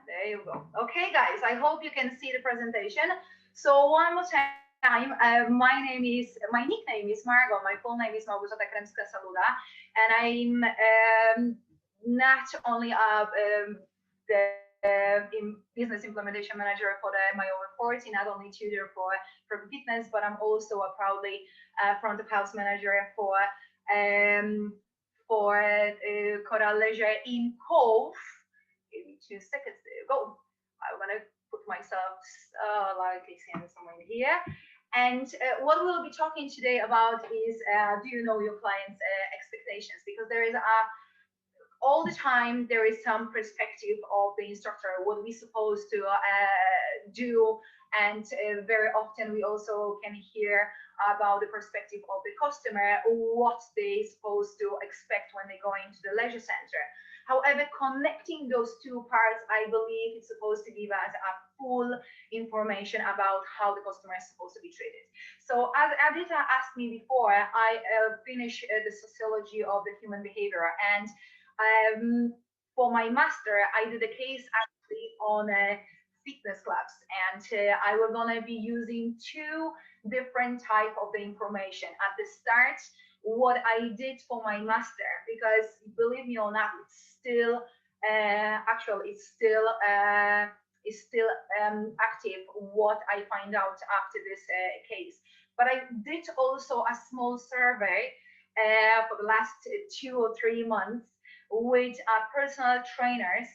There you go. Okay, guys, I hope you can see the presentation. So one more time, my nickname is Margo. My full name is Malgorzata Krempska-Saluda, and I'm not only the business implementation manager for the my over 40, not only tutor for fitness, but I'm also a proudly front of house manager um, for Coral Leisure in Cove. Give me 2 seconds. There you go. I'm gonna put myself lightly somewhere here. And what we'll be talking today about is do you know your client's expectations? Because there is a all the time there is some perspective of the instructor what we're supposed to do, and very often we also can hear about the perspective of the customer, what they supposed to expect when they go into the leisure center. However, connecting those two parts, I believe it's supposed to give us a full information about how the customer is supposed to be treated. So as Adita asked me before, I finished the sociology of the human behavior, and for my master, I did a case actually on fitness clubs, and I was gonna be using two different type of the information at the start. What I did for my master, because believe me or not, it's still actually it's still active. What I find out after this case, but I did also a small survey for the last 2 or 3 months with personal trainers,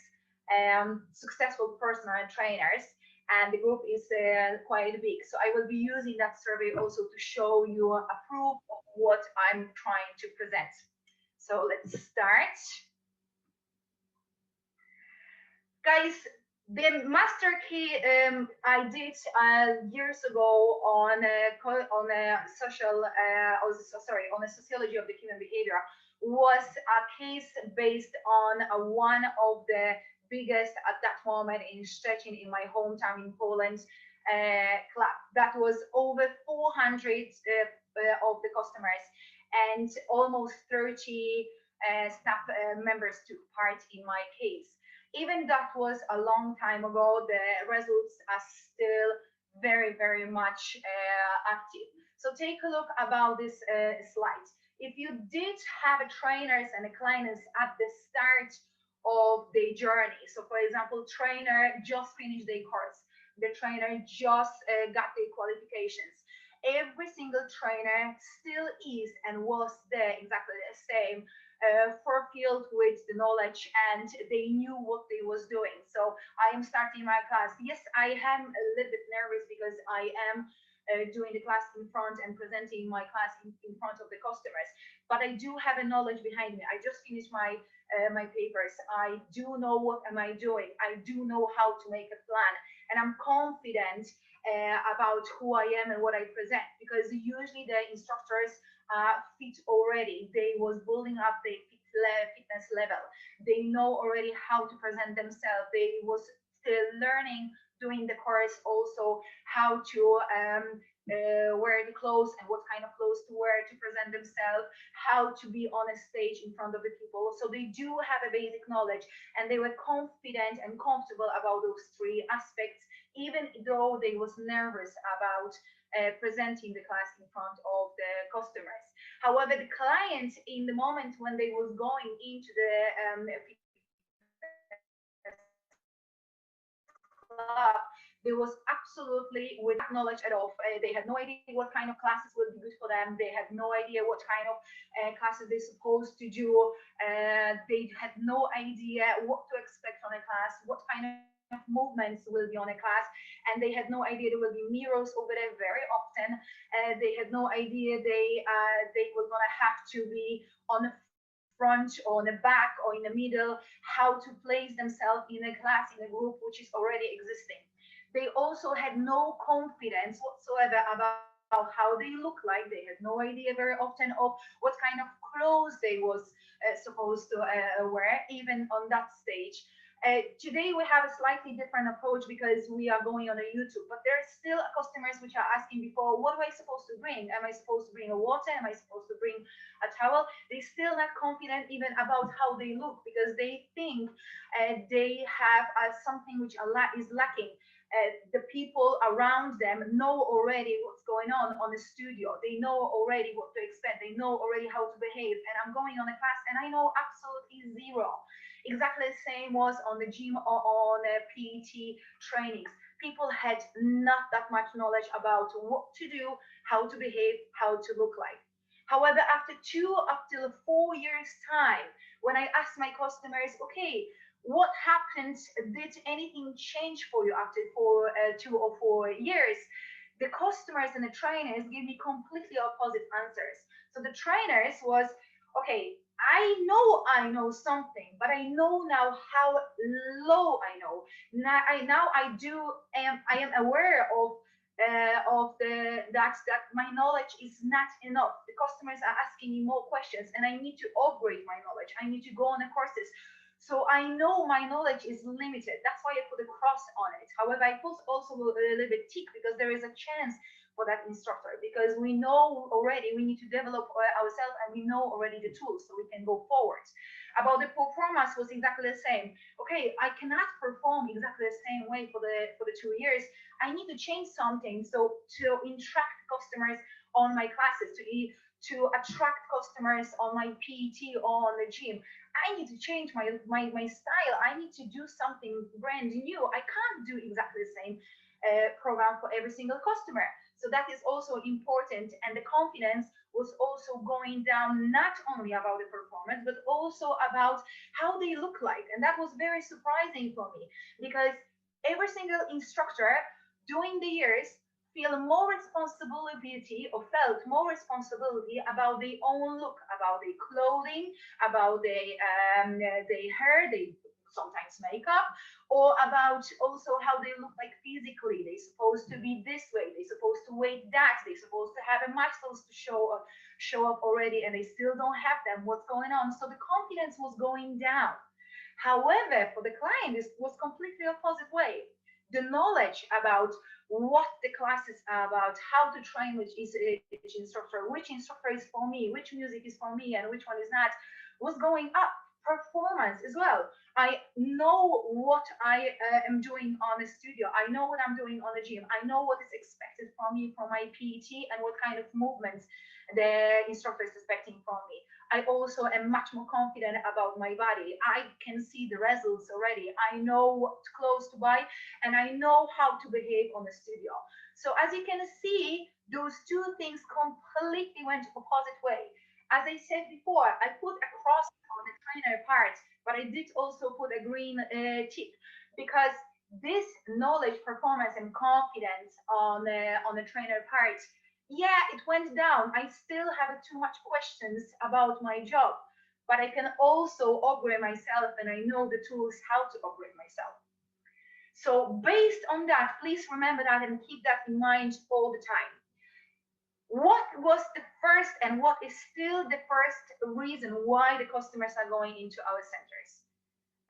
successful personal trainers, and the group is quite big. So I will be using that survey also to show you a proof of what I'm trying to present. So let's start. Guys, the master key I did years ago on a social, sorry, on a sociology of the human behavior was a case based on one of the biggest at that moment in Szczecin, in my hometown in Poland, club. That was over 400 of the customers, and almost 30 staff members took part in my case. Even that was a long time ago, the results are still very much active. So take a look about this slide. If you did have a trainers and a clients at the start of the journey, so for example, trainer just finished their course, the trainer just got their qualifications, every single trainer still is and was there exactly the same, fulfilled with the knowledge, and they knew what they was doing. So I am starting my class. Yes, I am a little bit nervous because I am doing the class in front and presenting my class in front of the customers, but I do have a knowledge behind me. I just finished my papers. I do know what am I doing. I do know how to make a plan, and I'm confident about who I am and what I present, because usually the instructors fit already. They was building up the fitness level. They know already how to present themselves. They was still learning doing the course also how to wear the clothes and what kind of clothes to wear to present themselves, how to be on a stage in front of the people. So they do have a basic knowledge, and they were confident and comfortable about those three aspects, even though they was nervous about presenting the class in front of the customers. However, the clients, in the moment when they was going into the club, they was absolutely without knowledge at all. They had no idea what kind of classes would be good for them. They had no idea what kind of classes they're supposed to do. They had no idea what to expect on a class, what kind of movements will be on a class, and they had no idea there will be mirrors over there very often. They had no idea they were gonna have to be on the front or on the back or in the middle, how to place themselves in a class, in a group which is already existing. They also had no confidence whatsoever about how they look like. They had no idea very often of what kind of clothes they was supposed to wear, even on that stage. Today we have a slightly different approach because we are going on a YouTube, but there are still customers which are asking before, what am I supposed to bring? Am I supposed to bring a water? Am I supposed to bring a towel? They still not confident even about how they look because they think they have something which is lacking. The people around them know already what's going on the studio. They know already what to expect. They know already how to behave. And I'm going on a class and I know absolutely zero. Exactly the same was on the gym or on PET trainings. People had not that much knowledge about what to do, how to behave, how to look like. However, after 2 up till 4 years time, when I asked my customers, okay, what happened? Did anything change for you after 2 or 4 years? The customers and the trainers gave me completely opposite answers. So the trainers was, okay, I know something, but I know now how low I know. I am aware of the that my knowledge is not enough. The customers are asking me more questions, and I need to upgrade my knowledge. I need to go on the courses. So I know my knowledge is limited. That's why I put a cross on it. However, I put also a little bit tick because there is a chance for that instructor because we know already we need to develop ourselves and we know already the tools so we can go forward. About the performance was exactly the same. Okay, I cannot perform exactly the same way for the 2 years. I need to change something so to attract customers on my classes, to attract customers on my PET or on the gym. I need to change my style. I need to do something brand new. I can't do exactly the same program for every single customer. So that is also important. And the confidence was also going down, not only about the performance, but also about how they look like. And that was very surprising for me because every single instructor during the years feel more responsibility or felt more responsibility about their own look, about their clothing, about their hair, they sometimes makeup, or about also how they look like physically. They're supposed to be this way. They're supposed to weigh that. They're supposed to have a muscles to show up already, and they still don't have them. What's going on? So the confidence was going down. However, for the client, it was completely opposite way. The knowledge about what the classes are about, how to train which instructor is for me, which music is for me, and which one is not, was going up. Performance as well. I know what I am doing on the studio. I know what I'm doing on the gym. I know what is expected from me from my PET and what kind of movements the instructor is expecting from me. I also am much more confident about my body. I can see the results already. I know what clothes to buy and I know how to behave on the studio. So as you can see, those two things completely went opposite way. As I said before, I put a cross on the trainer part, but I did also put a green tick because this knowledge, performance, and confidence on the trainer part, yeah, it went down. I still have too much questions about my job, but I can also upgrade myself, and I know the tools how to upgrade myself. So based on that, please remember that and keep that in mind all the time. What was the first and what is still the first reason why the customers are going into our centers?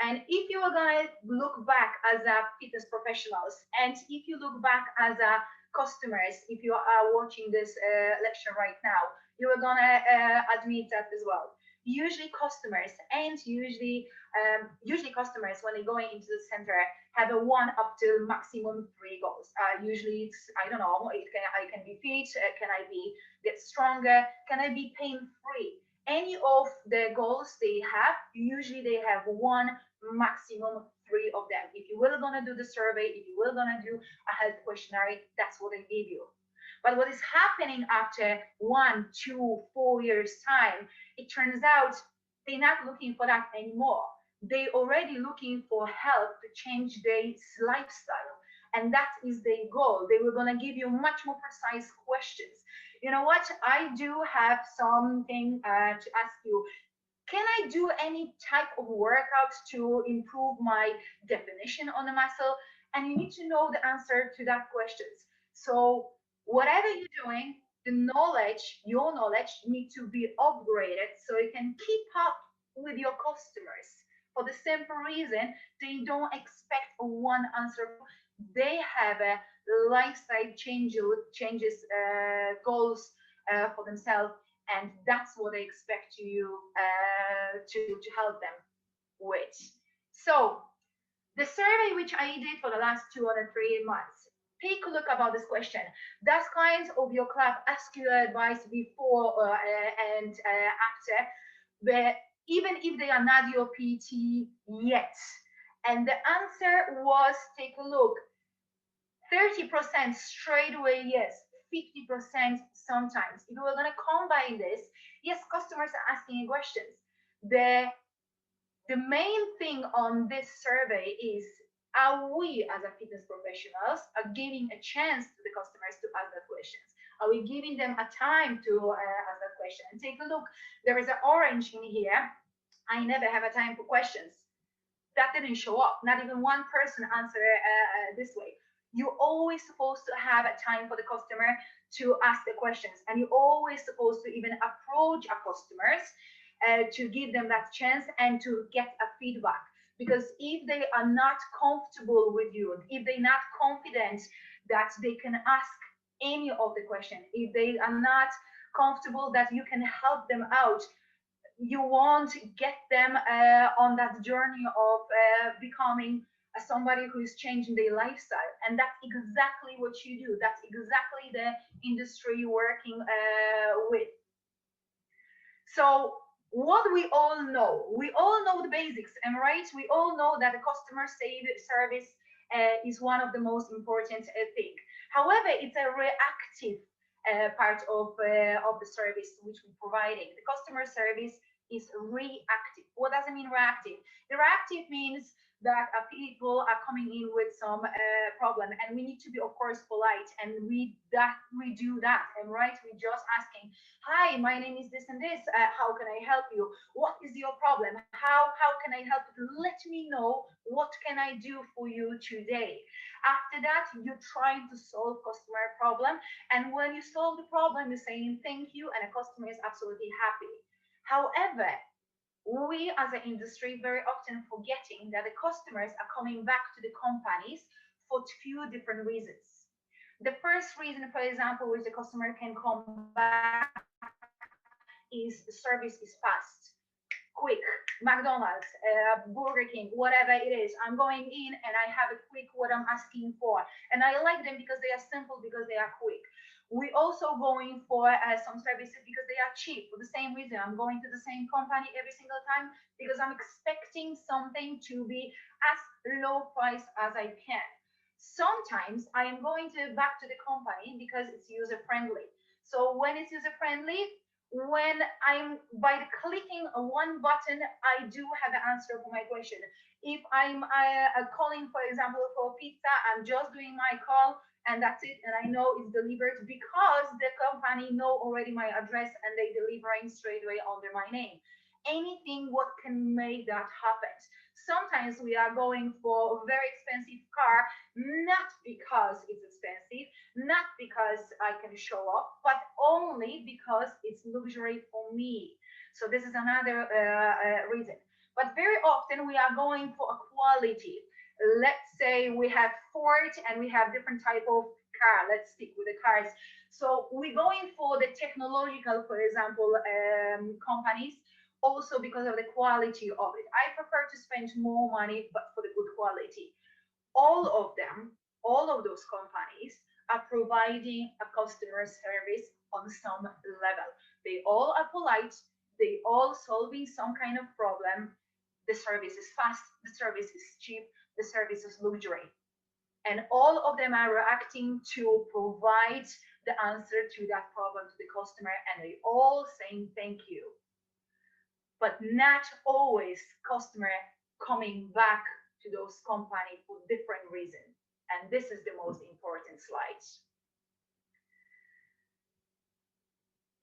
And if you are going to look back as a fitness professionals, and if you look back as a customers, if you are watching this lecture right now, you are going to admit that as well. Usually customers and usually customers when they're going into the center have a 1 up to maximum 3 goals. Usually it's, I don't know, I can be fit, can I be get stronger, can I be pain free? Any of the goals they have, usually they have one, maximum 3 of them. If you were gonna do the survey, if you were gonna do a health questionnaire, that's what they give you. But what is happening after 1, 2, 4 years time, it turns out they're not looking for that anymore. They're already looking for help to change their lifestyle. And that is their goal. They were going to give you much more precise questions. You know what? I do have something to ask you. Can I do any type of workout to improve my definition on the muscle? And you need to know the answer to that questions. So whatever you're doing, the knowledge, your knowledge need to be upgraded so you can keep up with your customers. For the simple reason, they don't expect one answer. They have a lifestyle changes goals for themselves, and that's what they expect you to help them with. So the survey which I did for the last 2 or 3 months, take a look about this question. Does clients of your club ask you advice before and after, but even if they are not your PT yet? And the answer was, take a look, 30% straight away, yes. 50% sometimes. If we're going to combine this, yes, customers are asking questions. The the main thing on this survey is, are we as a fitness professionals are giving a chance to the customers to ask their questions? Are we giving them a time to ask that question? And take a look, there is an orange in here. I never have a time for questions. That didn't show up. Not even one person answered this way. You're always supposed to have a time for the customer to ask the questions, and you're always supposed to even approach our customers to give them that chance and to get a feedback. Because if they are not comfortable with you, if they're not confident that they can ask any of the questions, if they are not comfortable that you can help them out, you won't get them on that journey of becoming somebody who is changing their lifestyle. And that's exactly what you do. That's exactly the industry you're working with. So what we all know the basics, and right, we all know that the customer service is one of the most important thing. However, it's a reactive part of the service which we're providing. The customer service is reactive. What does it mean, reactive? The reactive means that people are coming in with some problem, and we need to be, of course, polite, and we do that, and right, we just asking, hi, my name is this and this, how can I help you? What is your problem? How can I help you? Let me know, what can I do for you today? After that, you're trying to solve customer problem, and when you solve the problem, you're saying thank you, and a customer is absolutely happy. However, we as an industry very often forgetting that the customers are coming back to the companies for few different reasons. The first reason, for example, which the customer can come back is the service is fast, quick. McDonald's, Burger King, whatever it is, I'm going in and I have a quick what I'm asking for, and I like them because they are simple, because they are quick. We also going for some services because they are cheap. For the same reason, I'm going to the same company every single time because I'm expecting something to be as low price as I can. Sometimes I am going to back to the company because it's user friendly. So when it's user friendly, when I'm by clicking a one button, I do have an answer for my question. If I'm calling, for example, for pizza, I'm just doing my call and that's it, and I know it's delivered because the company know already my address and they delivering straight away under my name. Anything what can make that happen. Sometimes we are going for a very expensive car, not because it's expensive, not because I can show off, but only because it's luxury for me. So this is another reason. But very often we are going for a quality. Let's say we have Ford and we have different type of car. Let's stick with the cars. So we're going for the technological, for example, companies, also because of the quality of it. I prefer to spend more money, but for the good quality. All of them, all of those companies are providing a customer service on some level. They all are polite. They all solving some kind of problem. The service is fast. The service is cheap. The service is luxury. And all of them are reacting to provide the answer to that problem to the customer, and they all saying thank you. But not always customer coming back to those companies for different reasons. And this is the most important slide.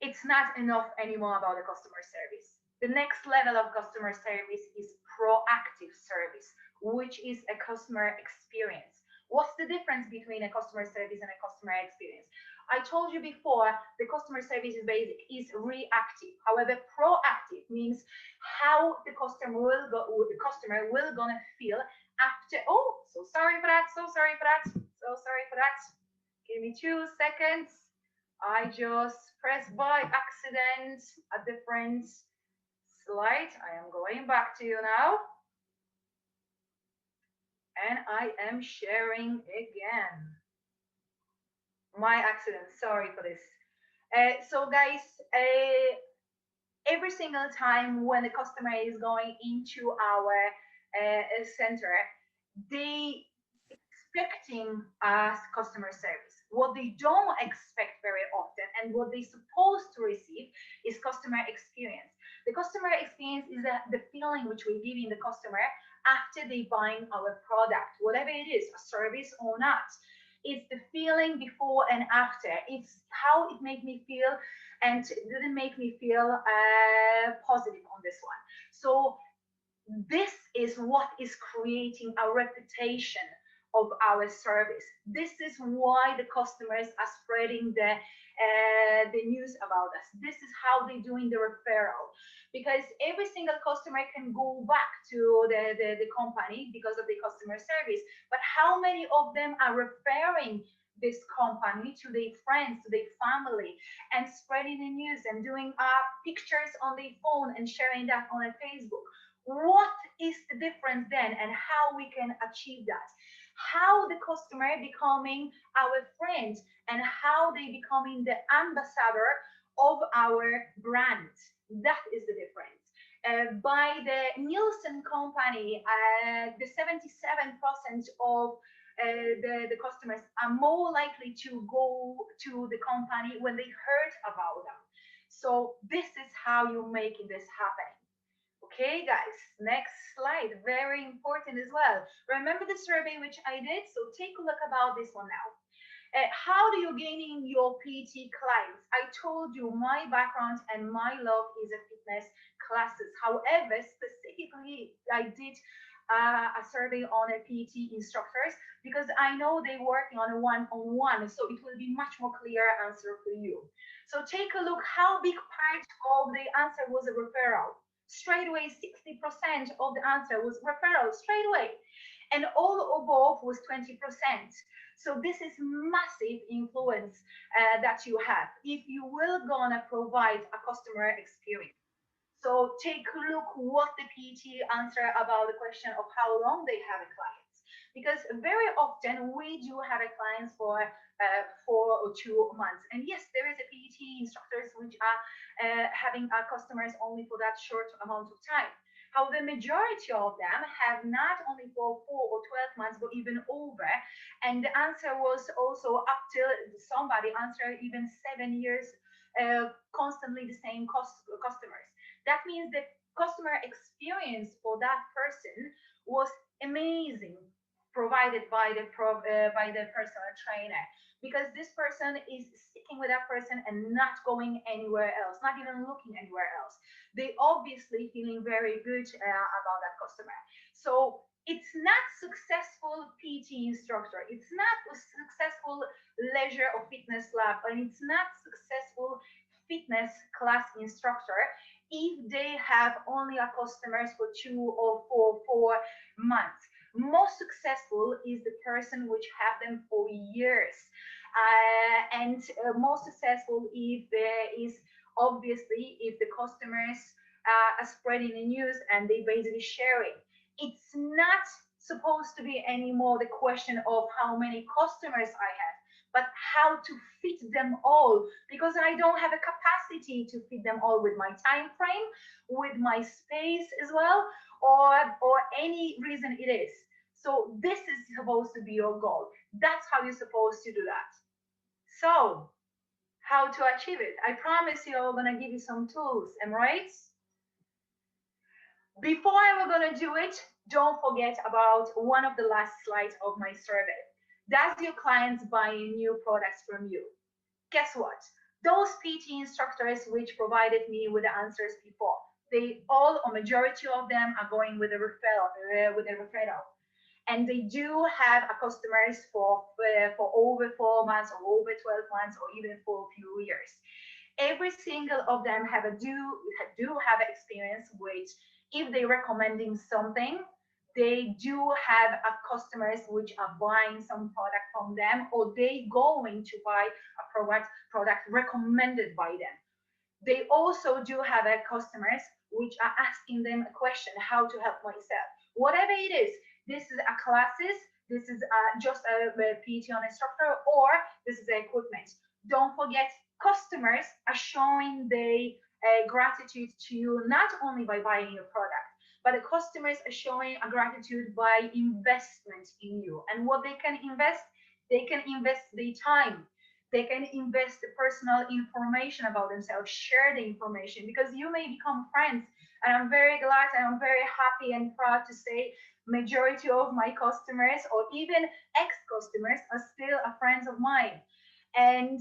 It's not enough anymore about the customer service. The next level of customer service is proactive service, which is a customer experience. What's the difference between a customer service and a customer experience? I told you before, the customer service is basic, is reactive. However, proactive means how the customer will gonna feel after. Oh, so sorry for that. So sorry for that. So sorry for that. Give me 2 seconds. I just pressed by accident a different slide. I am going back to you now. And I am sharing again. My accident. Sorry for this. So guys, every single time when the customer is going into our center, they expecting us customer service. What they don't expect very often and what they supposed to receive is customer experience. The customer experience is the feeling which we're giving the customer after they buying our product, whatever it is, a service or not. It's the feeling before and after. It's how it made me feel and didn't make me feel positive on this one. So this is what is creating a reputation of our service. This is why the customers are spreading the news about us. This is how they're doing the referral. Because every single customer can go back to the company because of the customer service. But how many of them are referring this company to their friends, to their family, and spreading the news and doing pictures on their phone and sharing that on a Facebook? What is the difference then, and how we can achieve that? How the customer becoming our friend, and how they becoming the ambassador of our brand. That is the difference. By the Nielsen company, the 77% of the customers are more likely to go to the company when they heard about them. So this is how you're making this happen. Okay, guys, next slide. Very important as well. Remember the survey which I did? So take a look about this one now. How do you gaining your PT clients? I told you my background and my love is a fitness classes. However, specifically, I did a survey on a PT instructors because I know they're working on a one-on-one, so it will be much more clear answer for you. So take a look how big part of the answer was a referral. Straight away, 60% of the answer was referral, straight away. And all above was 20%. So this is massive influence that you have if you will gonna provide a customer experience. So take a look what the PT answer about the question of how long they have a client. Because very often we do have a clients for 4 or 2 months. And yes, there is a PT instructors which are having our customers only for that short amount of time. How the majority of them have not only for 4 or 12 months, but even over. And the answer was also up till somebody answered even 7 years, constantly the same customers. That means the customer experience for that person was amazing, provided by the personal trainer, because this person is sticking with that person and not going anywhere else, not even looking anywhere else. They obviously feeling very good about that customer. So it's not successful PT instructor, it's not a successful leisure or fitness lab, and it's not successful fitness class instructor if they have only a customers for 2 or 4 months. Most successful is the person which have them for years, and most successful if there is obviously if the customers are spreading the news and they basically sharing. It's not supposed to be anymore the question of how many customers I have, but how to fit them all, because I don't have a capacity to fit them all with my time frame, with my space as well, or any reason it is. So this is supposed to be your goal. That's how you're supposed to do that. So how to achieve it? I promise you I'm gonna give you some tools, am I right? Before I were gonna do it, don't forget about one of the last slides of my survey. Does your clients buy new products from you? Guess what? Those PT instructors which provided me with the answers before, they all or majority of them are going with a referral, and they do have a customers for over 4 months or over 12 months or even for a few years. Every single of them do have experience with, if they recommending something, they do have a customers which are buying some product from them, or they going to buy a product recommended by them. They also do have a customers which are asking them a question, how to help myself, whatever it is. This is a classes, this is just a PT on instructor, or this is the equipment. Don't forget, customers are showing their gratitude to you not only by buying your product, but the customers are showing a gratitude by investment in you. And what they can invest their time, they can invest the personal information about themselves, share the information, because you may become friends. And I'm very glad and I'm very happy and proud to say majority of my customers or even ex-customers are still friends of mine. And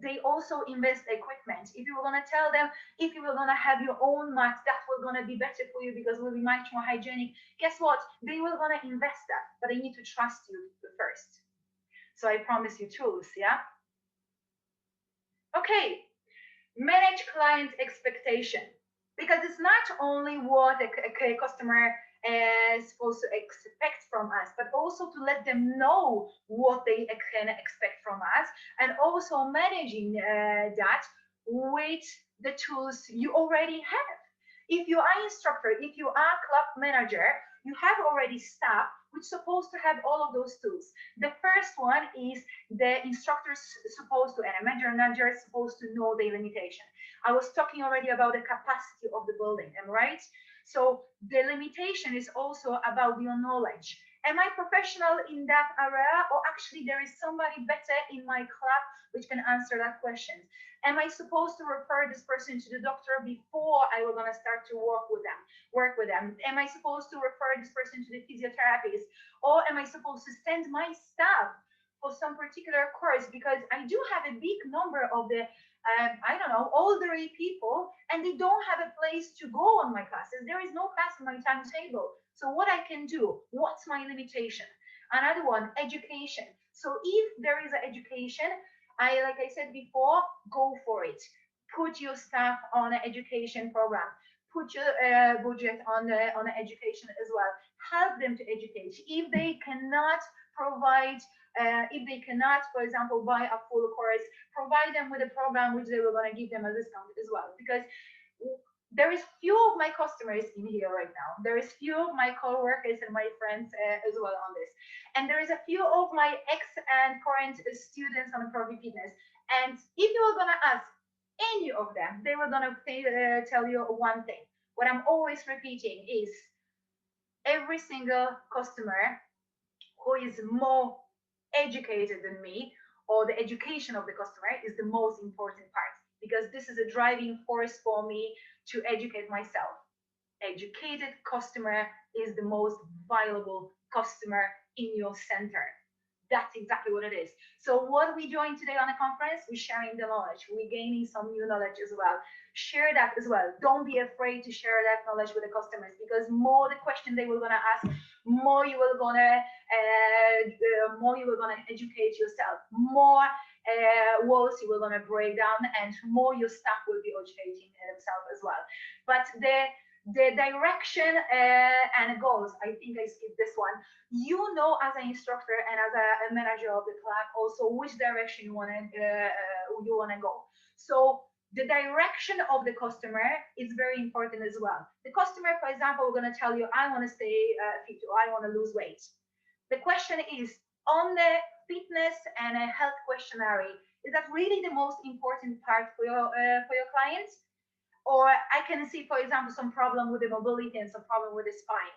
they also invest equipment. If you were going to tell them, if you were going to have your own mat, that will going to be better for you because it will be much more hygienic. Guess what? They will going to invest that, but they need to trust you first. So I promise you tools, yeah? Okay, manage client expectation, because it's not only what a customer is supposed to expect from us, but also to let them know what they can expect from us, and also managing that with the tools you already have. If you are instructor, if you are club manager, you have already staff which supposed to have all of those tools. The first one is the instructor supposed to, and a manager is supposed to know the limitation. I was talking already about the capacity of the building, am I right? So the limitation is also about your knowledge. Am I professional in that area, or actually there is somebody better in my club which can answer that question? Am I supposed to refer this person to the doctor before I was going to start to work with them? Am I supposed to refer this person to the physiotherapist, or am I supposed to send my staff for some particular course? Because I do have a big number of the I don't know, older people, and they don't have a place to go on my classes. There is no class on my timetable. So what I can do, what's my limitation? Another one, education. So if there is an education, like I said before, go for it. Put your staff on an education program. Put your budget on the education as well. Help them to educate. If they cannot provide, if they cannot, for example, buy a full course, provide them with a program which they were going to give them a discount as well. Because there is few of my customers in here right now. There is few of my co-workers and my friends as well on this. And there is a few of my ex and current students on ProFi Fitness. And if you were going to ask any of them, they were going to tell you one thing. What I'm always repeating is every single customer who is more educated than me, or the education of the customer is the most important part, because this is a driving force for me to educate myself. Educated customer is the most valuable customer in your center. That's exactly what it is. So what we're doing today on the conference, we're sharing the knowledge. We're gaining some new knowledge as well. Share that as well. Don't be afraid to share that knowledge with the customers, because more the question they were gonna ask, more you were gonna educate yourself, more walls you were gonna break down, and more your staff will be educating themselves as well. But the direction and goals, I think I skipped this one. You know, as an instructor and as a manager of the club, also which direction you wanna go. So the direction of the customer is very important as well. The customer, for example, we're going to tell you, I want to stay fit, or I want to lose weight. The question is, on the fitness and a health questionnaire, is that really the most important part for your clients? Or I can see, for example, some problem with the mobility and some problem with the spine.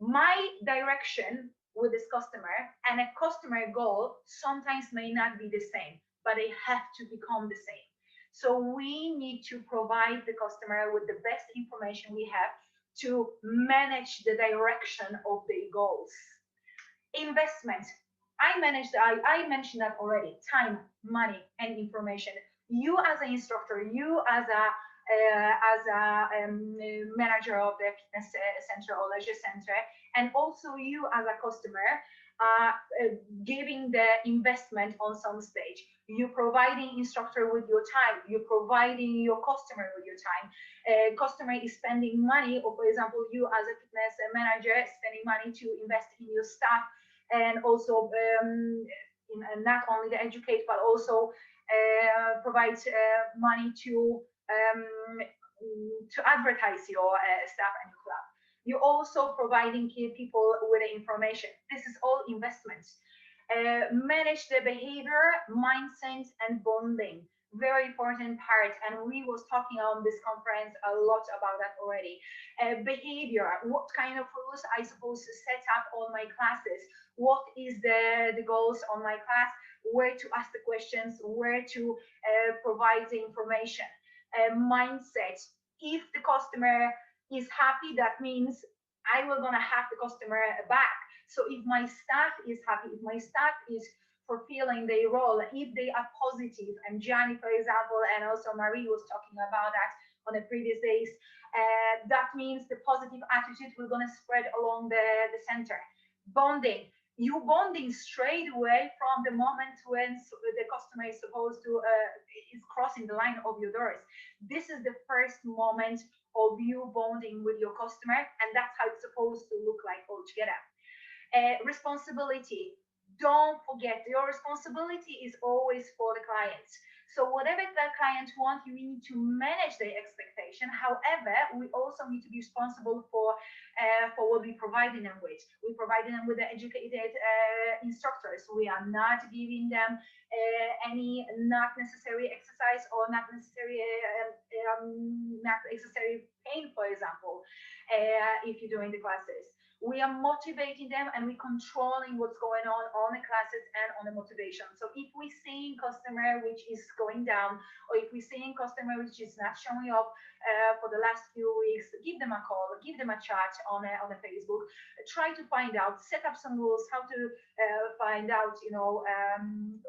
My direction with this customer and a customer goal sometimes may not be the same, but they have to become the same. So we need to provide the customer with the best information we have to manage the direction of their goals. Investment. I mentioned that already. Time, money, and information. You as an instructor, you as a manager of the fitness center or leisure center, And also you as a customer giving the investment on some stage. You providing instructor with your time, you providing your customer with your time. Customer is spending money, or for example, you as a fitness manager spending money to invest in your staff, and also not only to educate but also provide money to advertise your staff and your club. You're also providing people with the information. This is all investments. Manage the behavior, mindset, and bonding. Very important part, and we was talking on this conference a lot about that already. Behavior, what kind of rules I supposed to set up on my classes? What is the goals on my class? Where to ask the questions? Where to provide the information? Mindset. If the customer is happy, that means I will gonna have the customer back. So if my staff is happy, if my staff is fulfilling their role, if they are positive, and Gianni, for example, and also Marie was talking about that on the previous days, that means the positive attitude will gonna spread along the center. Bonding. You bonding straight away from the moment when the customer is supposed to is crossing the line of your doors. This is the first moment of you bonding with your customer, and that's how it's supposed to look like altogether. Responsibility. Don't forget, your responsibility is always for the client. So whatever the client wants, you need to manage their expectation. However, we also need to be responsible for what we providing them with. We're providing them with the educated instructors. We are not giving them any not necessary exercise or not necessary pain, for example, if you're doing the classes. We are motivating them, and we're controlling what's going on the classes and on the motivation. So if we're seeing customer which is going down, or if we're seeing customer which is not showing up for the last few weeks, give them a call, give them a chat on the Facebook, try to find out, set up some rules, how to find out,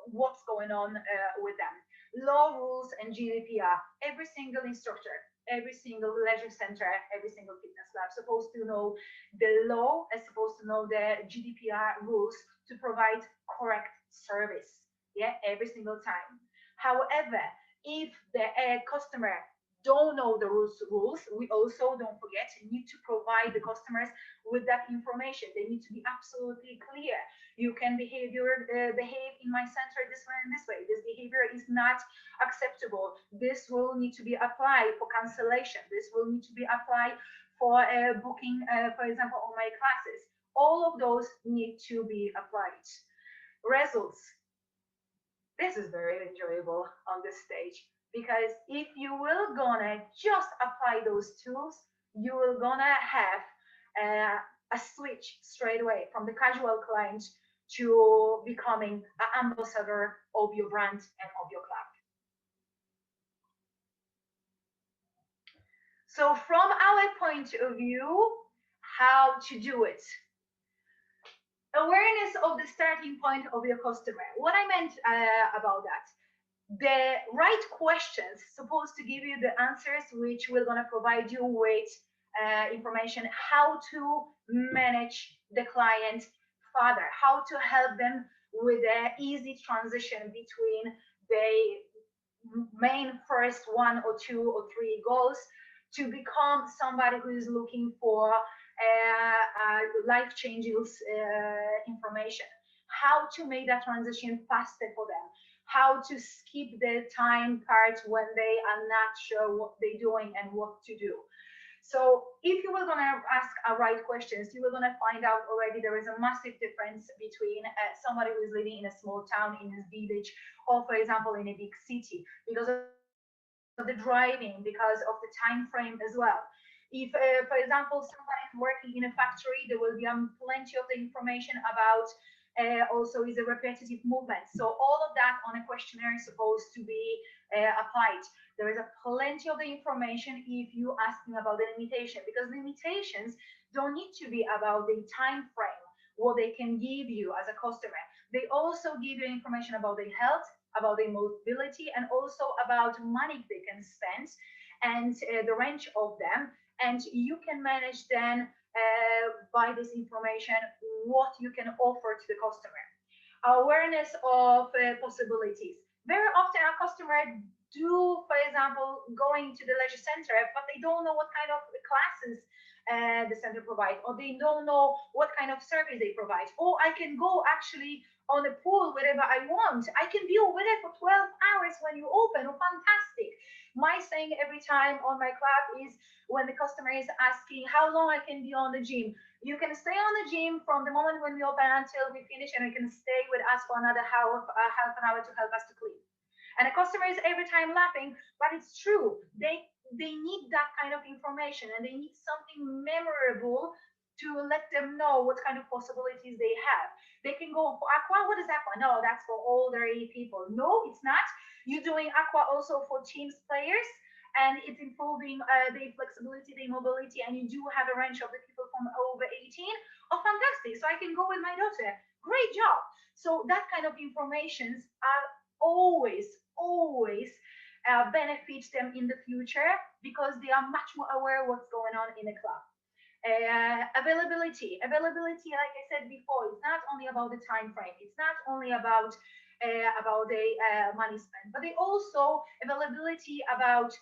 what's going on with them. Law, rules, and GDPR. Every single instructor, every single leisure center, every single fitness lab supposed to know the law, is supposed to know the GDPR rules to provide correct service. Yeah, every single time. However, if the customer don't know the rules, we also don't forget need to provide the customers with that information. They need to be absolutely clear. You can behave in my center this way and this way. This behavior is not acceptable. This will need to be applied for cancellation. This will need to be applied for booking, for example, on my classes. All of those need to be applied. Results. This is very enjoyable on this stage, because if you will gonna just apply those tools, you will gonna have a switch straight away from the casual client to becoming an ambassador of your brand and of your club. So from our point of view, how to do it. Awareness of the starting point of your customer. What I meant about that, the right questions supposed to give you the answers which will gonna provide you with information how to manage the client further, how to help them with the easy transition between the main first one or two or three goals to become somebody who is looking for life-changing information, how to make that transition faster for them, how to skip the time part when they are not sure what they're doing and what to do. So if you were going to ask right questions, you were going to find out already there is a massive difference between somebody who is living in a small town, in a village, or for example in a big city, because of the driving, because of the time frame as well. If, for example, somebody is working in a factory, there will be plenty of the information about also is a repetitive movement. So all of that on a questionnaire is supposed to be applied. There is a plenty of the information if you asking about the limitation, because limitations don't need to be about the time frame, what they can give you as a customer. They also give you information about their health, about their mobility, and also about money they can spend and the range of them. And you can manage then by this information what you can offer to the customer. Awareness of possibilities. Very often our customer do, for example, going to the leisure center, but they don't know what kind of classes the center provides, or they don't know what kind of service they provide. Or I can go actually on the pool wherever I want. I can be over there for 12 hours when you open. Oh, fantastic. My saying every time on my club is when the customer is asking how long I can be on the gym. You can stay on the gym from the moment when we open until we finish, and you can stay with us for another half an hour to help us to clean. And the customer is every time laughing, but it's true. They need that kind of information, and they need something memorable to let them know what kind of possibilities they have. They can go for aqua. What is aqua? No, that's for older people. No, it's not. You're doing aqua also for teams players, and it's improving their flexibility, their mobility, and you do have a range of the people from over 18. Oh, fantastic. So I can go with my daughter. Great job. So that kind of informations are always benefit them in the future because they are much more aware of what's going on in the club. Availability, like I said before, it's not only about the time frame. It's not only about the money spent, but they also availability about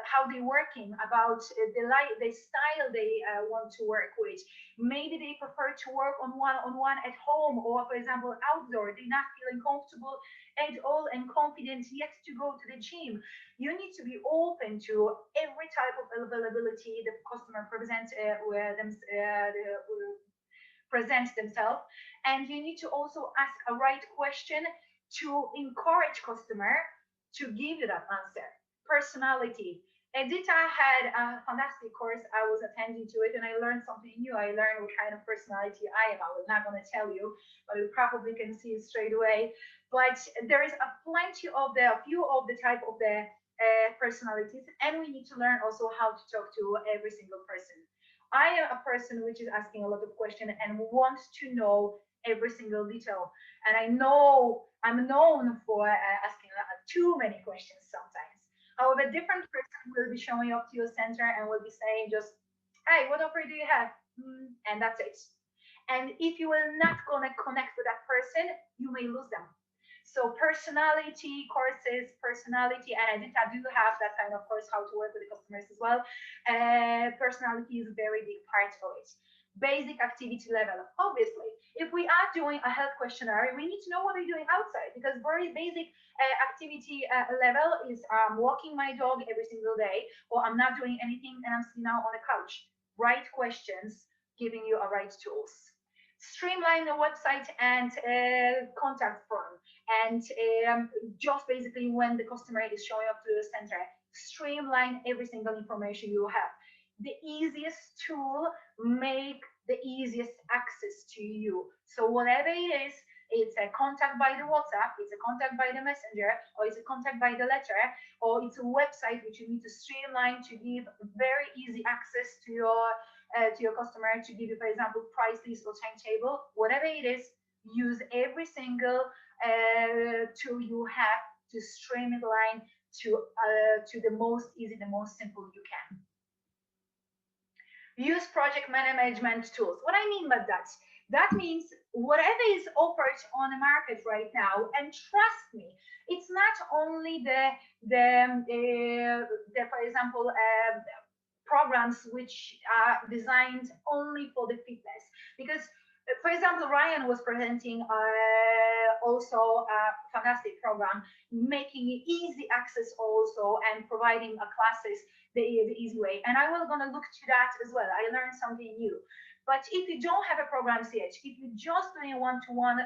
how they working, about the style they want to work with. Maybe they prefer to work on one at home, or for example outdoor. They're not feeling comfortable at all and confident yet to go to the gym. You need to be open to every type of availability the customer presents presents themselves, and you need to also ask a right question to encourage customer to give you that answer. Personality. Edita had a fantastic course. I was attending to it, and I learned something new. I learned what kind of personality I am. I was not going to tell you, but you probably can see it straight away. But there is a few of the type of the personalities, and we need to learn also how to talk to every single person. I am a person which is asking a lot of questions and wants to know every single detail. And I know I'm known for asking too many questions sometimes. However, different person will be showing up to your center and will be saying just, "Hey, what offer do you have?" And that's it. And if you are not gonna connect with that person, you may lose them. So personality courses, personality, and I do have that kind of course, how to work with the customers as well. Personality is a very big part of it. Basic activity level. Obviously, if we are doing a health questionnaire, we need to know what we're doing outside, because very basic activity level is walking my dog every single day, or I'm not doing anything and I'm sitting now on the couch. Right questions, giving you a right tools. Streamline the website and contact form, and just basically when the customer is showing up to the center, streamline every single information you have. The easiest tool make the easiest access to you. So whatever it is, it's a contact by the WhatsApp, it's a contact by the messenger, or it's a contact by the letter, or it's a website which you need to streamline to give very easy access to your customer, to give you, for example, price list or timetable. Whatever it is, use every single tool you have to streamline to the most easy, the most simple you can. Use project management tools. What I mean by that? That means whatever is offered on the market right now, and trust me, it's not only the for example programs which are designed only for the fitness, because for example Ryan was presenting also a fantastic program, making easy access also and providing a classes the easy way, and I will gonna look to that as well. I learned something new. But if you don't have a program yet, if you're just doing one-to-one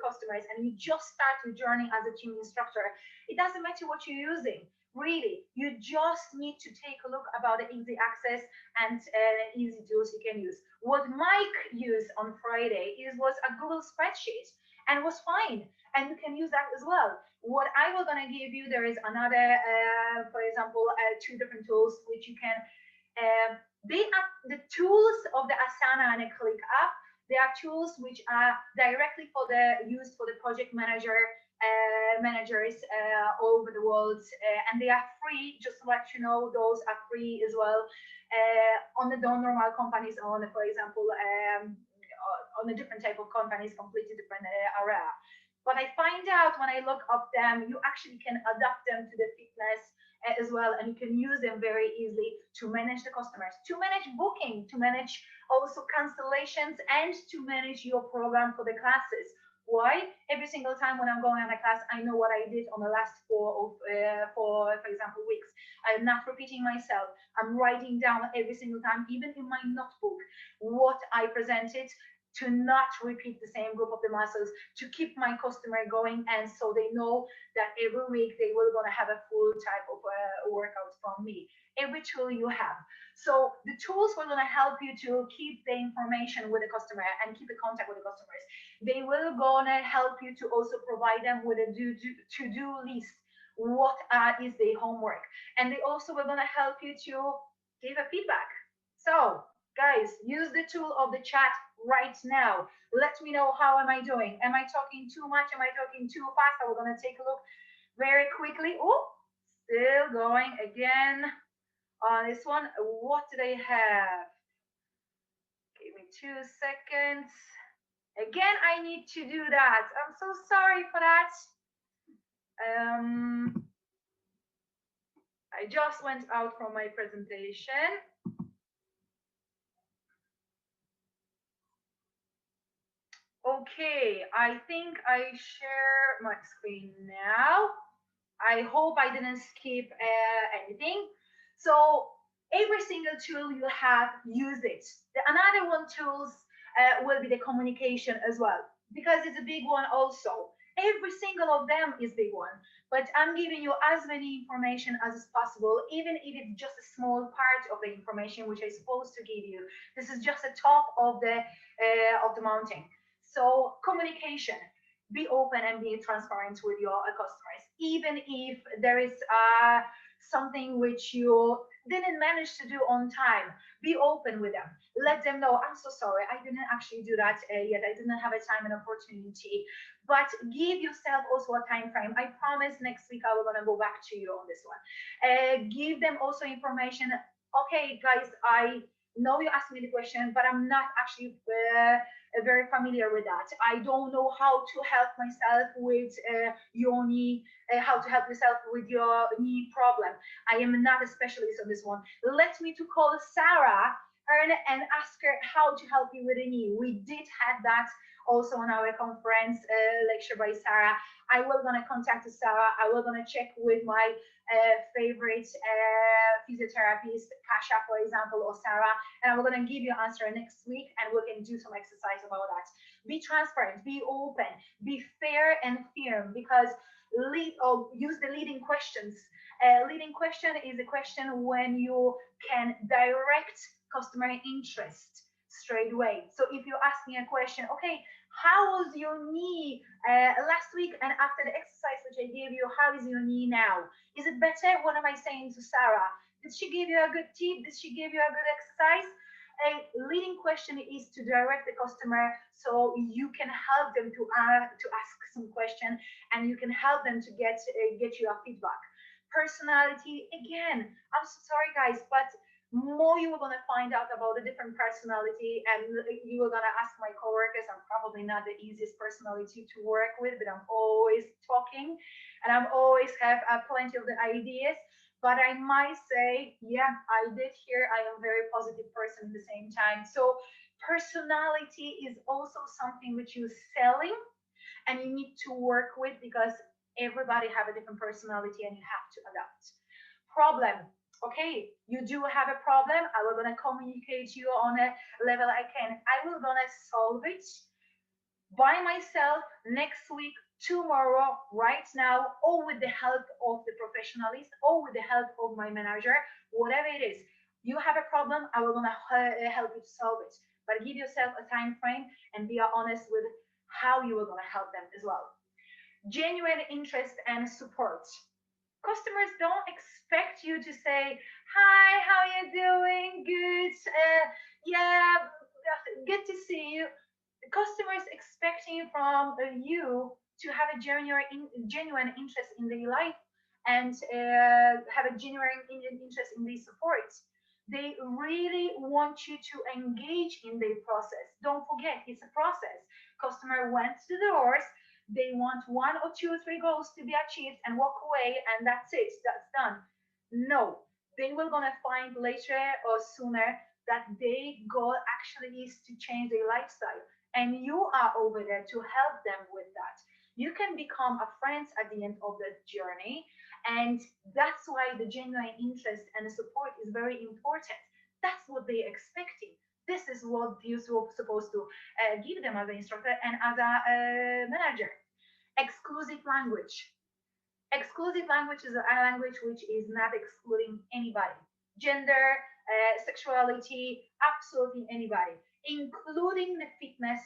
customers and you just start your journey as a gym instructor, it doesn't matter what you're using. Really, you just need to take a look about the easy access and easy tools you can use. What Mike used on Friday was a Google spreadsheet, and was fine, and you can use that as well. What I was gonna give you, there is another, for example, two different tools which you can. They are the tools of the Asana and a Click app. They are tools which are directly for the used for the project manager managers all over the world, and they are free. Just to let you know, those are free as well. On the normal companies, on for example, on a different type of companies, completely different area. But I find out when I look up them, you actually can adapt them to the fitness as well, and you can use them very easily to manage the customers, to manage booking, to manage also cancellations, and to manage your program for the classes. Why? Every single time when I'm going on a class, I know what I did on the last for example, weeks. I'm not repeating myself. I'm writing down every single time, even in my notebook, what I presented, to not repeat the same group of the muscles, to keep my customer going, and so they know that every week they will gonna have a full type of workout from me. Every tool you have. So the tools will gonna help you to keep the information with the customer and keep the contact with the customers. They will gonna help you to also provide them with a to-do list. What is the homework? And they also will gonna help you to give a feedback. So guys, use the tool of the chat right now. Let me know how am I doing. Am I talking too much? Am I talking too fast? We're gonna take a look very quickly. Oh, still going again on this one. What do they have? Give me 2 seconds. Again, I need to do that. I'm so sorry for that. I just went out from my presentation. Okay, I think I share my screen now. I hope I didn't skip anything. So every single tool you have, use it. Another one tools will be the communication as well, because it's a big one also. Every single of them is big one, but I'm giving you as many information as is possible, even if it's just a small part of the information which I'm supposed to give you. This is just the top of the mountain. So communication, be open and be transparent with your customers, even if there is something which you didn't manage to do on time. Be open with them. Let them know, I'm so sorry, I didn't actually do that yet. I didn't have a time and opportunity. But give yourself also a time frame. I promise next week I will gonna go back to you on this one. Give them also information. Okay, guys, I know you asked me the question, but I'm not actually very familiar with that. I don't know how to help myself with your knee, how to help yourself with your knee problem. I am not a specialist on this one. Let me to call Sarah and ask her how to help you with the knee. We did have that also on our conference lecture by Sarah. I will gonna contact Sarah. I will gonna check with my favorite physiotherapist, Kasha, for example, or Sarah, and I'm going to give you an answer next week, and we can do some exercise about that. Be transparent, be open, be fair and firm, because use the leading questions. Leading question is a question when you can direct customer interest straight away. So if you ask me a question, okay, how was your knee last week, and after the exercise which I gave you, how is your knee now? Is it better? What am I saying to Sarah? Did she give you a good tip? Did she give you a good exercise? A leading question is to direct the customer, so you can help them to ask some question, and you can help them to get you a feedback. Personality, again, I'm so sorry guys, but more you are going to find out about a different personality, and you are going to ask my coworkers. I'm probably not the easiest personality to work with, but I'm always talking, and I'm always have plenty of the ideas. But I might say, yeah, I did hear I am a very positive person at the same time. So personality is also something which you're selling and you need to work with, because everybody have a different personality and you have to adapt. Problem. Okay, you do have a problem. I will gonna communicate you on a level I can. I will gonna solve it by myself next week, tomorrow, right now, or with the help of the professionalist, or with the help of my manager, whatever it is. You have a problem, I will gonna help you to solve it. But give yourself a time frame and be honest with how you are gonna help them as well. Genuine interest and support. Customers don't expect you to say, hi, how are you doing? Good. Yeah, good to see you. The customer is expecting from you to have a genuine interest in their life and have a genuine interest in their support. They really want you to engage in their process. Don't forget, it's a process. Customer went to the doors, they want one or two or three goals to be achieved and walk away, and that's it, that's done. No, they will gonna find later or sooner that their goal actually is to change their lifestyle, and you are over there to help them with that. You can become a friend at the end of the journey, and that's why the genuine interest and the support is very important. That's what they're expecting. This is what you're supposed to give them as an instructor and as a manager. Exclusive language. Exclusive language is a language which is not excluding anybody. Gender, sexuality, absolutely anybody, including the fitness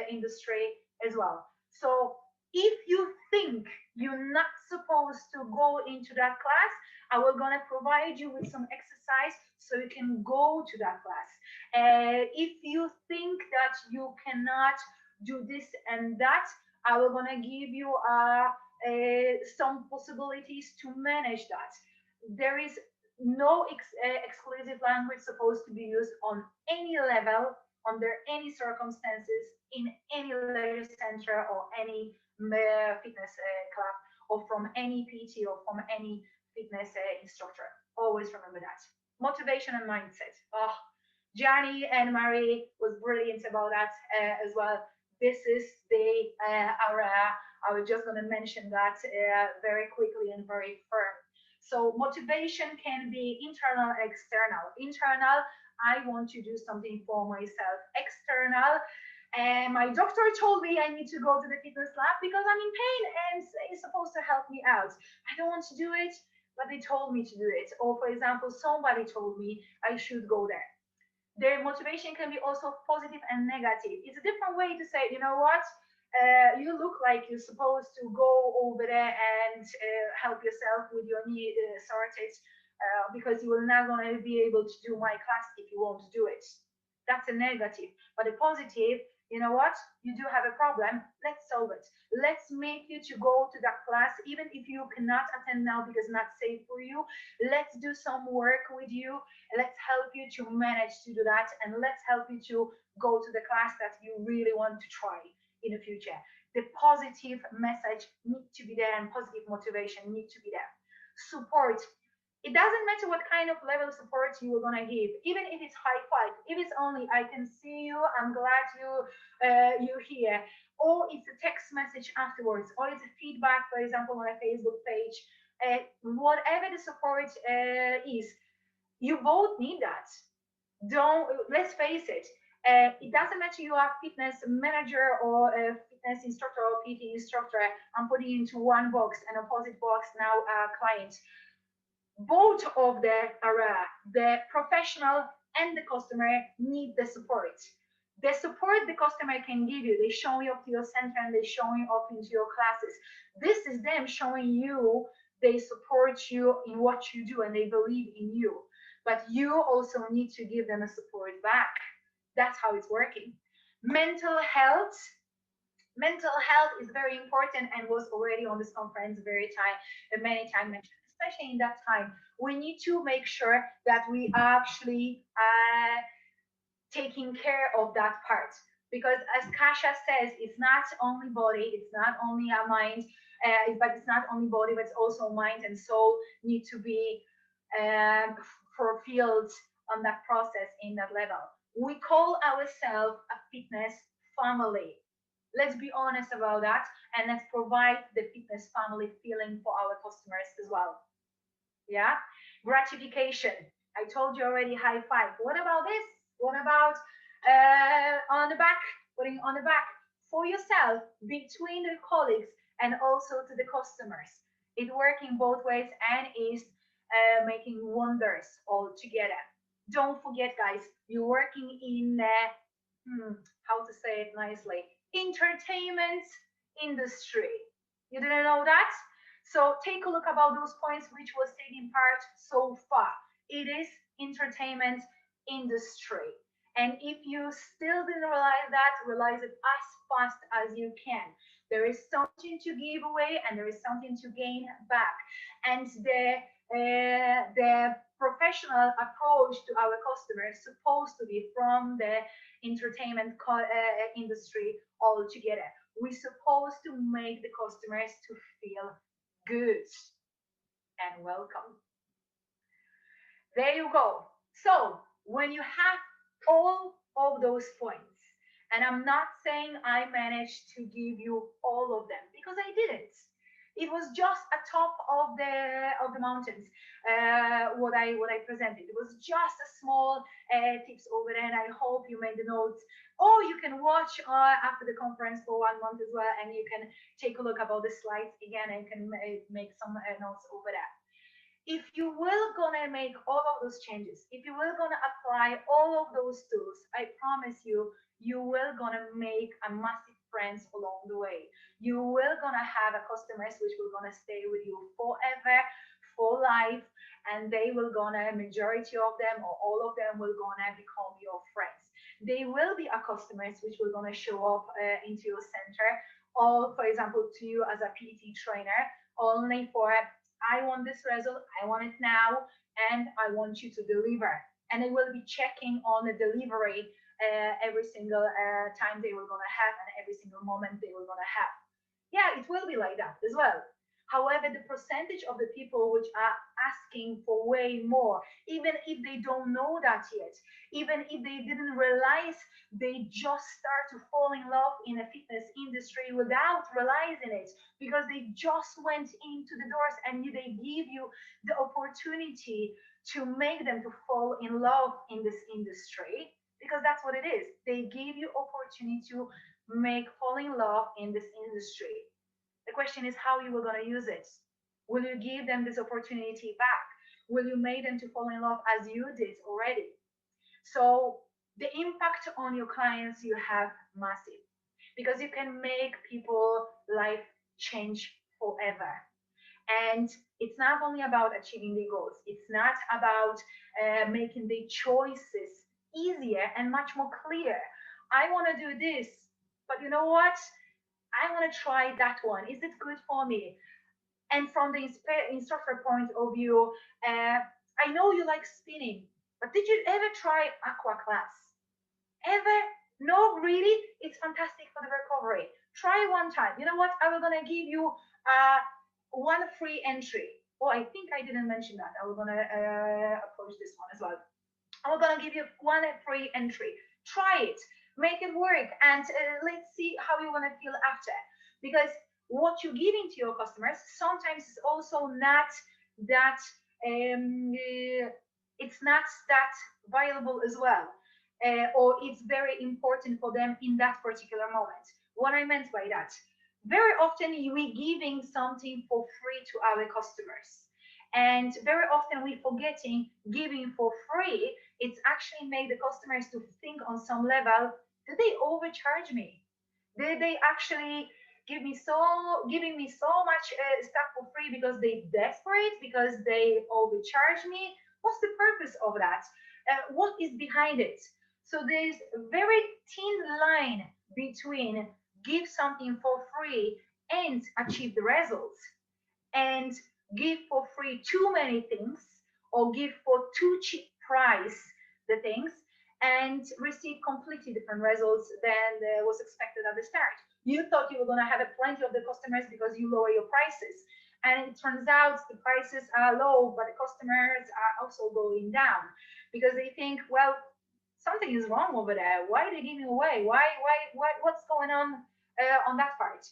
industry as well. So if you think you're not supposed to go into that class, I will gonna provide you with some exercise so you can go to that class. If you think that you cannot do this and that, I will gonna give you some possibilities to manage that. There is no exclusive language supposed to be used on any level, under any circumstances, in any leisure center or any fitness club, or from any PT or from any fitness instructor. Always remember that. Motivation and mindset. Oh, Gianni and Marie was brilliant about that as well. This is the area. I was just going to mention that very quickly and very firm. So motivation can be internal and external. Internal, I want to do something for myself. External, and my doctor told me I need to go to the fitness lab because I'm in pain and it's supposed to help me out. I don't want to do it, but they told me to do it. Or for example, somebody told me I should go there. Their motivation can be also positive and negative. It's a different way to say, you know what, you look like you're supposed to go over there and help yourself with your knee sorted because you will not going to be able to do my class if you won't do it. That's a negative. But a positive, you know what? You do have a problem. Let's solve it. Let's make you to go to that class, even if you cannot attend now because it's not safe for you. Let's do some work with you. Let's help you to manage to do that, and let's help you to go to the class that you really want to try in the future. The positive message need to be there, and positive motivation need to be there. Support, it doesn't matter what kind of level of support you are gonna give, even if it's high five, if it's only I can see you, I'm glad you're here, or it's a text message afterwards, or it's a feedback, for example, on a Facebook page, whatever the support is, you both need that. Don't, let's face it. It doesn't matter you are fitness manager or a fitness instructor or PT instructor. I'm putting into one box, an opposite box now client. Both of the professional and the customer need the support. The support the customer can give you, they show you up to your center and they show you up into your classes. This is them showing you they support you in what you do and they believe in you. But you also need to give them a support back. That's how it's working. Mental health. Mental health is very important and was already on this conference many times mentioned, especially in that time. We need to make sure that we actually taking care of that part, because as Kasia says, it's not only body, it's not only our mind, but it's not only body, but it's also mind and soul need to be fulfilled on that process in that level. We call ourselves a fitness family. Let's be honest about that, and let's provide the fitness family feeling for our customers as well. Yeah, gratification. I told you already, high five. What about this? What about on the back, putting on the back for yourself, between the colleagues, and also to the customers? It working both ways and is making wonders all together. Don't forget, guys, you're working in how to say it nicely, entertainment industry. You didn't know that? So take a look about those points which was taking part so far. It is entertainment industry. And if you still didn't realize it as fast as you can. There is something to give away and there is something to gain back. And the professional approach to our customers is supposed to be from the entertainment industry altogether. We're supposed to make the customers to feel good and welcome. There you go. So when you have all of those points, and I'm not saying I managed to give you all of them because I didn't. It was just a top of the mountains. What I presented. It was just a small tips over there, and I hope you made the notes. Or you can watch after the conference for 1 month as well, and you can take a look about the slides again and can make some notes over there. If you will gonna make all of those changes, if you will gonna apply all of those tools, I promise you, you will gonna make a massive friends along the way. You will gonna have a customers which will gonna stay with you forever, for life, and they will gonna, majority of them or all of them will gonna become your friends. They will be a customers which will gonna show up into your center, or for example to you as a PT trainer, only for I want this result, I want it now, and I want you to deliver. And they will be checking on the delivery every single time they were gonna have, and every single moment they were gonna have. Yeah, it will be like that as well. However, the percentage of the people which are asking for way more, even if they don't know that yet, even if they didn't realize, they just start to fall in love in the fitness industry without realizing it, because they just went into the doors and they give you the opportunity to make them to fall in love in this industry, because that's what it is. They give you opportunity to make fall in love in this industry. The question is how you were going to use it. Will you give them this opportunity back? Will you make them to fall in love as you did already? So the impact on your clients you have massive, because you can make people life change forever. And it's not only about achieving the goals, it's not about making the choices easier and much more clear. I want to do this, but you know what, I want to try that one. Is it good for me? And from the instructor point of view, I know you like spinning, but did you ever try aqua class? Ever? No, really? It's fantastic for the recovery. Try one time. You know what? I was gonna give you one free entry. Oh, I think I didn't mention that. I was gonna approach this one as well. I'm gonna give you one free entry. Try it, make it work, and let's see how you wanna feel after. Because what you're giving to your customers sometimes is also not that it's not that valuable as well, or it's very important for them in that particular moment. What I meant by that, very often we giving something for free to our customers, and very often we forgetting giving for free. It's actually make the customers to think on some level, did they overcharge me? Did they actually giving me so much stuff for free because they desperate, because they overcharge me? What's the purpose of that? What is behind it? So there's a very thin line between give something for free and achieve the results, and give for free too many things, or give for too cheap price the things, and receive completely different results than was expected at the start. You thought you were going to have plenty of the customers because you lower your prices, and it turns out the prices are low, but the customers are also going down because they think, well, something is wrong over there. Why are they giving away? What's going on that part?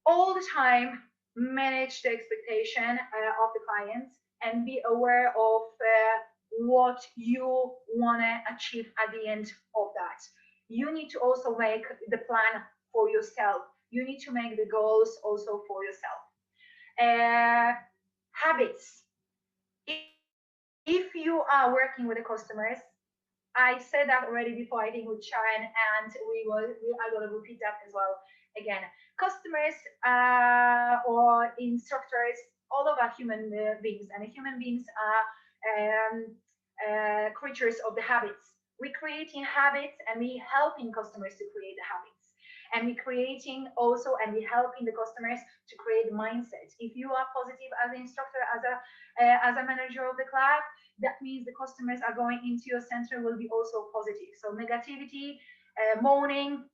All the time manage the expectation of the clients and be aware of what you want to achieve at the end of that. You need to also make the plan for yourself. You need to make the goals also for yourself. Habits. If you are working with the customers, I said that already before, I think with Sharon, and I will repeat that as well again. Customers or instructors, all of our human beings, and human beings are creatures of the habits. We're creating habits and we helping customers to create the habits. And we're creating also and we're helping the customers to create mindset. If you are positive as an instructor, as a manager of the class, that means the customers are going into your center will be also positive. So negativity, moaning,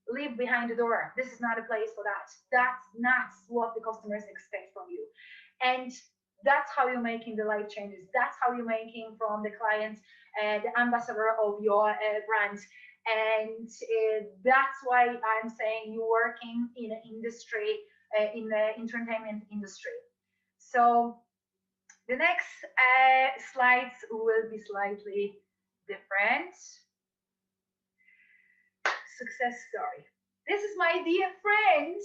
leave behind the door. This is not a place for that. That's not what the customers expect from you. And that's how you're making the life changes. That's how you're making from the client the ambassador of your brand. And that's why I'm saying you're working in an industry, in the entertainment industry. So the next slides will be slightly different. Success story. This is my dear friend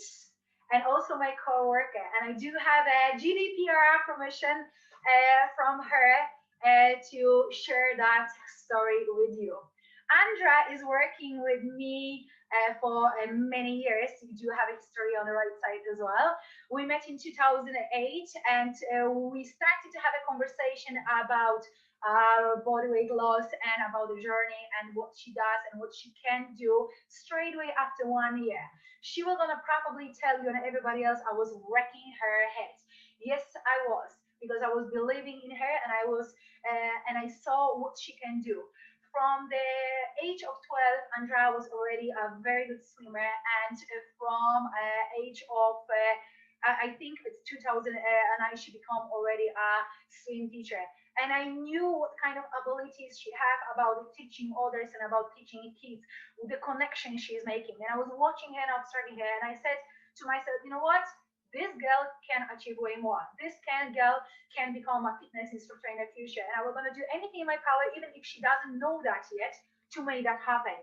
and also my co-worker, and I do have a GDPR permission from her to share that story with you. Andra is working with me for many years. We do have a history on the right side as well. We met in 2008 and we started to have a conversation about body weight loss and about the journey and what she does and what she can do straight away after 1 year. She was gonna probably tell you and everybody else I was wrecking her head. Yes, I was, because I was believing in her and I saw what she can do. From the age of 12, Andrea was already a very good swimmer, and from age of I think it's 2009, she became already a swim teacher. And I knew what kind of abilities she had about teaching others and about teaching kids, the connection she's making. And I was watching her and observing her, and I said to myself, you know what? This girl can achieve way more. This girl can become a fitness instructor in the future. And I was going to do anything in my power, even if she doesn't know that yet, to make that happen.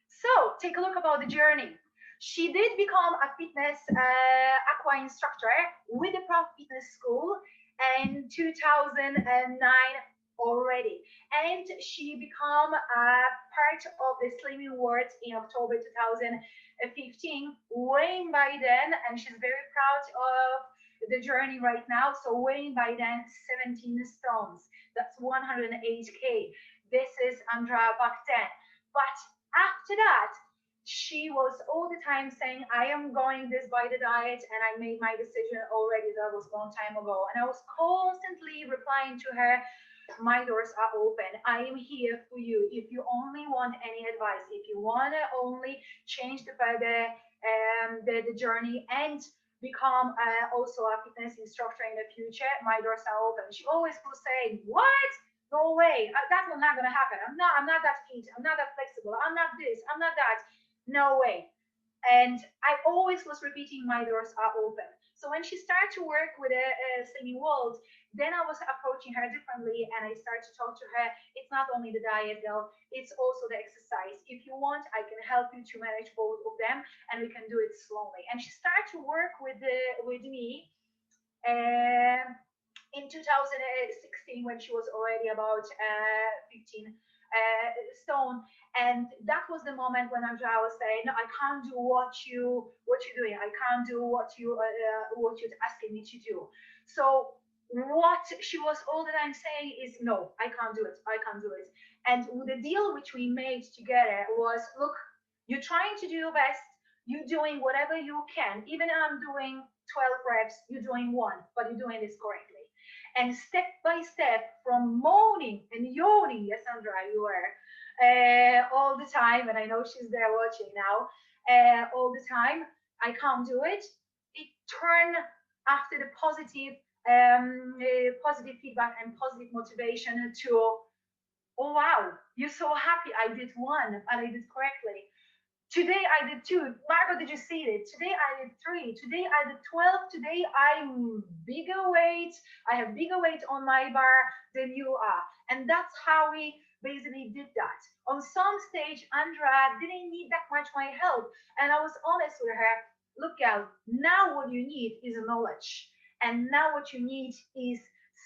So take a look about the journey. She did become a fitness aqua instructor with the ProFi Fitness School in 2009 already. And she became a part of the Slimming World in October 2015, weighing by then, and she's very proud of the journey right now. So weighing by then 17 stones. That's 108K. This is Andrea back then. But after that, she was all the time saying, I am going this by the diet, and I made my decision already. That was a long time ago. And I was constantly replying to her, my doors are open. I am here for you. If you only want any advice, if you want to only change the journey and become also a fitness instructor in the future, my doors are open. She always will say, what? No way. That's not going to happen. I'm not that fit. I'm not that flexible. I'm not this. I'm not that. No way. And I always was repeating, my doors are open. So when she started to work with a slimming world, then I was approaching her differently, and I started to talk to her. It's not only the diet, girl, it's also the exercise. If you want, I can help you to manage both of them, and we can do it slowly. And she started to work with me in 2016, when she was already about 15 stone. And that was the moment when Andrea was saying, no, I can't do what you're doing. I can't do what you're asking me to do. So what she was all the time saying is, no, I can't do it. I can't do it. And the deal which we made together was, look, you're trying to do your best. You're doing whatever you can. Even if I'm doing 12 reps, you're doing one, but you're doing this correctly. And step by step, from moaning and yawning, yes, Andrea, you were all the time, and I know she's there watching now, all the time, I can't do it. It turned after the positive feedback and positive motivation to, oh wow, you're so happy I did one and I did correctly. Today I did two. Margo, did you see it? Today I did three. Today I did 12. Today I'm bigger weight. I have bigger weight on my bar than you are. And that's how we basically did that. On some stage, Andrea didn't need that much my help. And I was honest with her. Look, gal, now what you need is knowledge. And now what you need is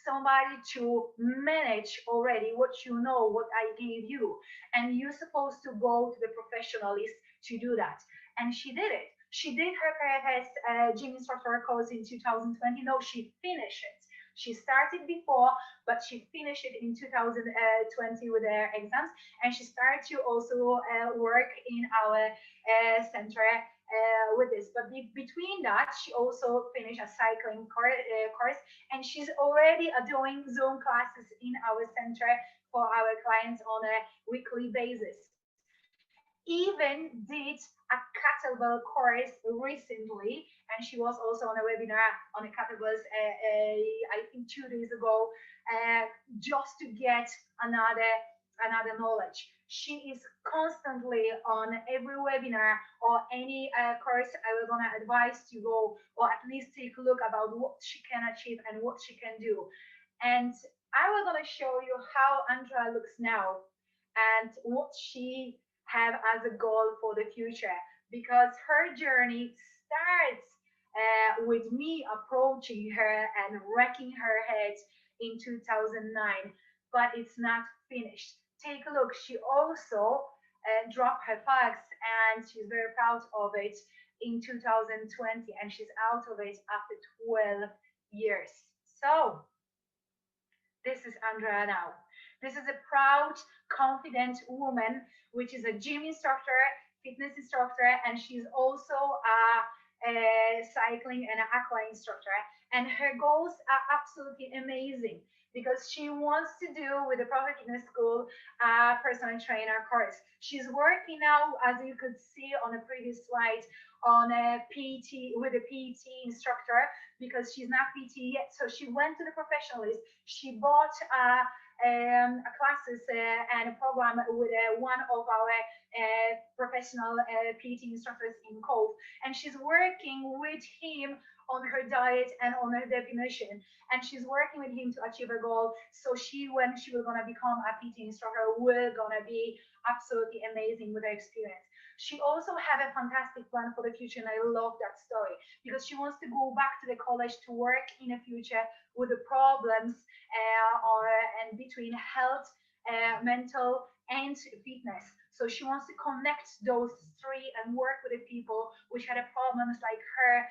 somebody to manage already what you know, what I gave you. And you're supposed to go to the professionalist to do that. And she did it. She did her Pilates gym instructor course in 2020. No, she finished it. She started before, but she finished it in 2020 with her exams, and she started to also work in our center with this. But between that, she also finished a cycling course, and she's already doing Zoom classes in our center for our clients on a weekly basis. Even did a kettlebell course recently, and she was also on a webinar on a kettlebells I think 2 days ago, just to get another knowledge. She is constantly on every webinar or any course I was gonna advise to go, or at least take a look about what she can achieve and what she can do. And I was gonna show you how Andrea looks now and what she have as a goal for the future, because her journey starts with me approaching her and wrecking her head in 2009, but it's not finished. Take a look. She also dropped her facts, and she's very proud of it in 2020, and she's out of it after 12 years. So this is Andrea now. This is a proud, confident woman, which is a gym instructor, fitness instructor, and she's also a cycling and an aqua instructor. And her goals are absolutely amazing, because she wants to do with the ProFi Fitness School personal trainer course. She's working now, as you could see on a previous slide, on a PT with a PT instructor, because she's not PT yet. So she went to the professionalist. She bought classes and a program with one of our professional PT instructors in Cove, and she's working with him on her diet and on her definition, and she's working with him to achieve her goal. So she, when she was gonna become a PT instructor, will gonna be absolutely amazing with her experience. She also have a fantastic plan for the future, and I love that story, because she wants to go back to the college to work in the future with the problems and between health, mental, and fitness. So she wants to connect those three and work with the people which had problems like her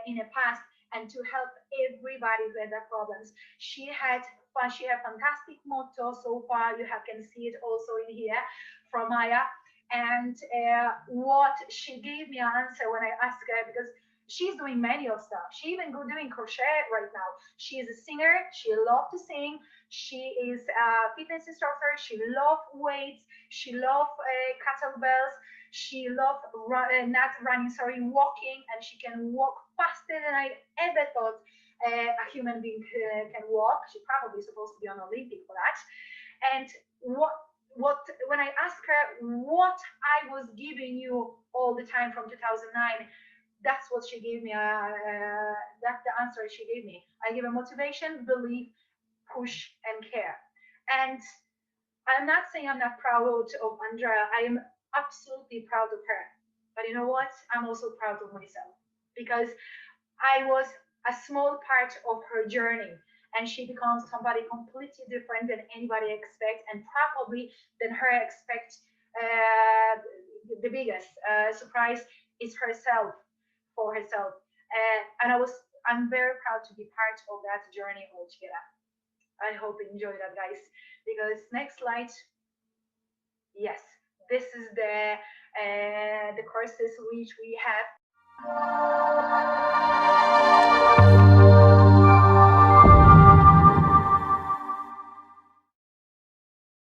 in the past, and to help everybody with their problems. She had fantastic motto so far. You can see it also in here from Maya. And what she gave me an answer when I asked her, because she's doing many of stuff. She even doing crochet right now. She is a singer. She loves to sing. She is a fitness instructor. She loves weights. She loves kettlebells. She loves not running, sorry, walking, and she can walk faster than I ever thought a human being can walk. She's probably supposed to be on Olympic for that. And what when I asked her what I was giving you all the time from 2009, that's what she gave me. That's the answer she gave me. I give her motivation, belief, push, and care. And I'm not saying I'm not proud of Andrea. I am absolutely proud of her. But you know what? I'm also proud of myself, because I was a small part of her journey, and she becomes somebody completely different than anybody expects, and probably than her expect. The biggest surprise is herself, for herself, and I'm very proud to be part of that journey altogether. I hope you enjoy that, guys. Because next slide, yes, this is the courses which we have.